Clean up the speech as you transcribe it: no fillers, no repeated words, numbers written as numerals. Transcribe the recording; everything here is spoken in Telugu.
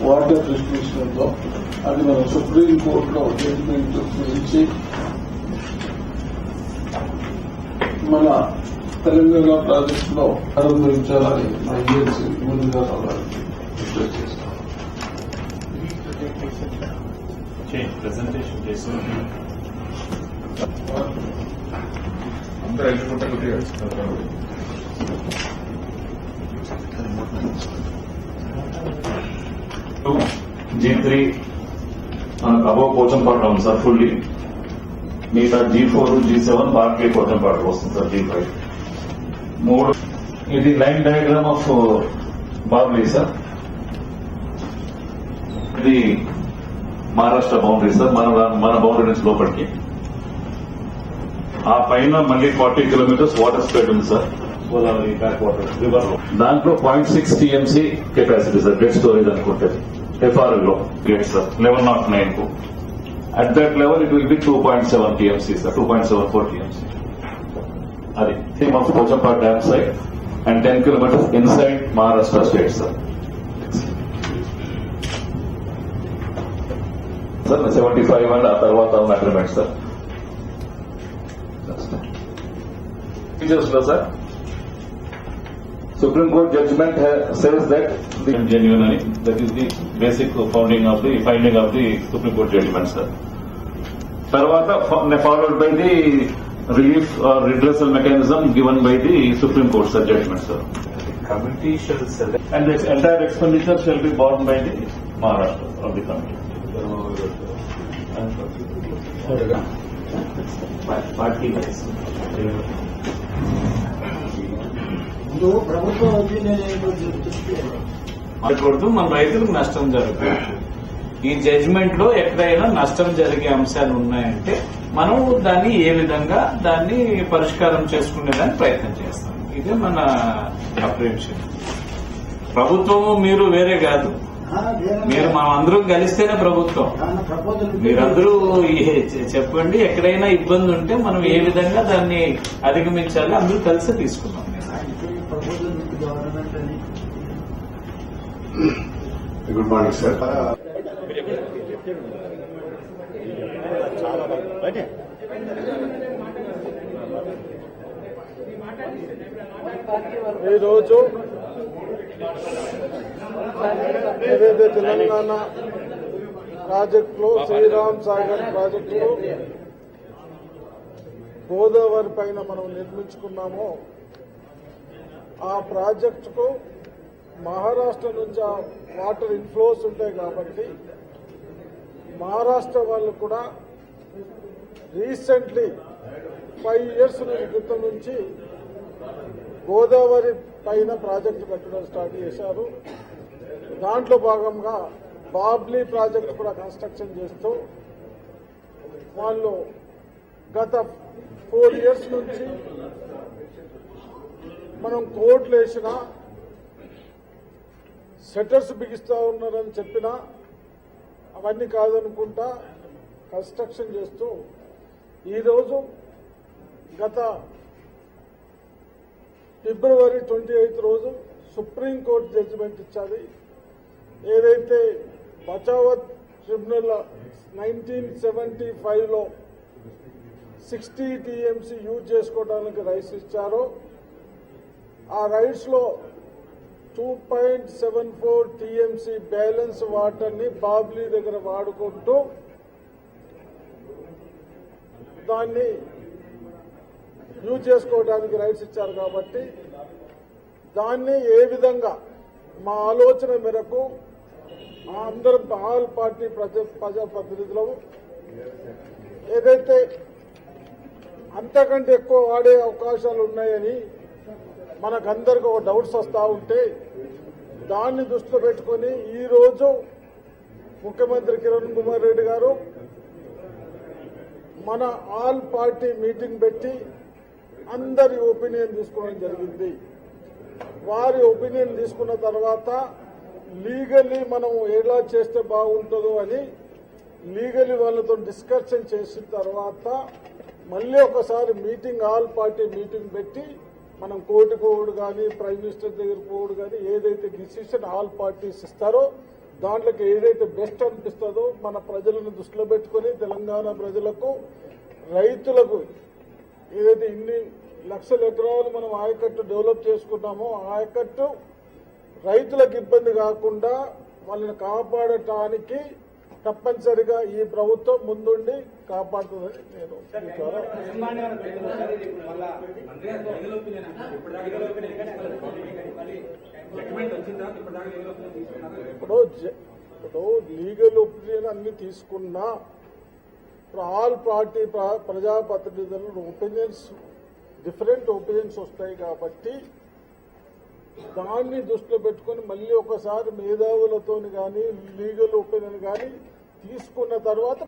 వాటర్ రిస్ట్రిక్షన్లో అది మన సుప్రీంకోర్టులో జడ్జిమెంట్ ఇచ్చి మన తెలంగాణ ప్రాజెక్టులో అనుభవించాలని మా ఏజెన్సీ ముందుగా రిక్వెస్ట్ చేస్తాం. ప్రెజెంటేషన్ చేసి అందరూ వెళ్ళుకుంటే G3 మనకు అబౌవ్ పోచంపాడు ఉంది సార్ ఫుల్లీ. మిగతా G4 G7 పార్ట్లీ పోచంపాడు వస్తుంది సార్. G5 మూడు. ఇది line diagram of Babli sir. ఇది మహారాష్ట్ర బౌండరీ సార్. మన బౌండరీ నుంచి లోపలికి ఆ పైన మళ్ళీ 40 కిలోమీటర్స్ వాటర్ స్ప్రెడ్ ఉంది sir. Godavari back water river లో దాంట్లో 0.6 TMC capacity sir. Dead storage అనుకుంటే FRL లో గేట్ సార్ 1109 కు. At that level it will be 2.7 TMC sir. 2.74 TMC. అది same of Pochampadu dam side and 10 kilometres inside Maharashtra state sir. Sir 75 and ఆ తర్వాత ఉన్న agreement sir. Sir Supreme Court judgment says that the genuine and that is the basic finding of the Supreme Court judgment, sir. Tarvata followed by the relief or redressal mechanism given by the Supreme Court, sir, judgment, sir. The committee shall select And the entire expenditure shall be borne by the Maharashtra of the committee. party wise. ప్రభుత్వం అనకూడదు, మన రైతులకు నష్టం జరుగుతుంది. ఈ జడ్జిమెంట్ లో ఎక్కడైనా నష్టం జరిగే అంశాలు ఉన్నాయంటే మనం దాన్ని ఏ విధంగా దాన్ని పరిష్కారం చేసుకునేదానికి ప్రయత్నం చేస్తాం. ఇదే మన అప్రిహెన్షన్. ప్రభుత్వం మీరు వేరే కాదు, మీరు మనం అందరూ కలిస్తేనే ప్రభుత్వం. మీరందరూ చెప్పండి, ఎక్కడైనా ఇబ్బంది ఉంటే మనం ఏ విధంగా దాన్ని అధిగమించాలి అందరూ కలిసి తీసుకున్నాం. Good morning, sir. ఈరోజు ఏదైతే తెలంగాణ ప్రాజెక్టులో శ్రీరామ్ సాగర్ ప్రాజెక్టులో గోదావరి పైన మనం నిర్మించుకున్నామో ఆ ప్రాజెక్టుకు మహారాష్ట్ర నుంచి ఆ వాటర్ ఇన్ఫ్లోస్ ఉంటాయి కాబట్టి మహారాష్ట్ర వాళ్ళు కూడా రీసెంట్లీ 5 years క్రితం నుంచి గోదావరి పైన ప్రాజెక్టు కట్టడం స్టార్ట్ చేశారు. దాంట్లో భాగంగా బాబ్లీ ప్రాజెక్టు కూడా కన్స్ట్రక్షన్ చేస్తూ వాళ్ళు గత 4 years నుంచి మనం కోర్టులు వేసినా షట్టర్స్ బిగిస్తా ఉన్నారని చెప్పినా అవన్నీ కాదనుకుంటా కన్స్ట్రక్షన్ చేస్తూ ఈరోజు గత February 28 రోజు సుప్రీంకోర్టు జడ్జిమెంట్ ఇచ్చాది. ఏదైతే బచావత్ ట్రిబ్యునల్ 1975లో 60 టీఎంసీ యూజ్ చేసుకోవడానికి రైట్స్ ఇచ్చారో ఆ రైట్స్ లో 2.74 టీఎంసీ బ్యాలెన్స్ వాటర్ ని బాబ్లీ దగ్గర వాడుకుంటూ దాన్ని యూజ్ చేసుకోవడానికి రైట్స్ ఇచ్చారు. కాబట్టి దాన్ని ఏ విధంగా మా ఆలోచన మేరకు అందరం ఆల్ పార్టీ ప్రజాప్రతినిధులు ఏదైతే అంతకంటే ఎక్కువ వాడే అవకాశాలు ఉన్నాయని మనకందరికి ఒక డౌట్స్ వస్తూ ఉంటే దాన్ని దృష్టిలో పెట్టుకుని ఈరోజు ముఖ్యమంత్రి కిరణ్ కుమార్ రెడ్డి గారు మన ఆల్ పార్టీ మీటింగ్ పెట్టి అందరి ఒపీనియన్ తీసుకోవడం జరిగింది. వారి ఒపీనియన్ తీసుకున్న తర్వాత లీగల్లీ మనం ఎలా చేస్తే బాగుంటుందో అని లీగల్లీ వాళ్ళతో డిస్కషన్ చేసిన తర్వాత మళ్ళీ ఒకసారి మీటింగ్ ఆల్ పార్టీ మీటింగ్ పెట్టి మనం కోర్టుకు పోవుడు కానీ ప్రైమ్ మినిస్టర్ దగ్గర పోవుడు కానీ ఏదైతే డిసిషన్ ఆల్ పార్టీస్ ఇస్తారో దాంట్లోకి ఏదైతే బెస్ట్ అనిపిస్తుందో మన ప్రజలను దృష్టిలో పెట్టుకుని తెలంగాణ ప్రజలకు రైతులకు ఏదైతే ఇన్ని లక్షల ఎకరాలు మనం ఆయకట్టు డెవలప్ చేసుకున్నామో ఆ ఆయకట్టు రైతులకు ఇబ్బంది కాకుండా వాళ్ళని కాపాడటానికి తప్పనిసరిగా ఈ ప్రభుత్వం ముందుండి కాపాడుతుందని నేను మీ ద్వారా ఇప్పుడు లీగల్ ఒపీనియన్ అన్ని తీసుకున్నా ఇప్పుడు ఆల్ పార్టీ ప్రజాప్రతినిధుల ఒపీనియన్స్ డిఫరెంట్ ఒపీనియన్స్ వస్తాయి కాబట్టి దాన్ని దృష్టిలో పెట్టుకుని మళ్ళీ ఒకసారి మేధావులతో కానీ లీగల్ ఒపీనియన్ కానీ తీసుకున్న తర్వాత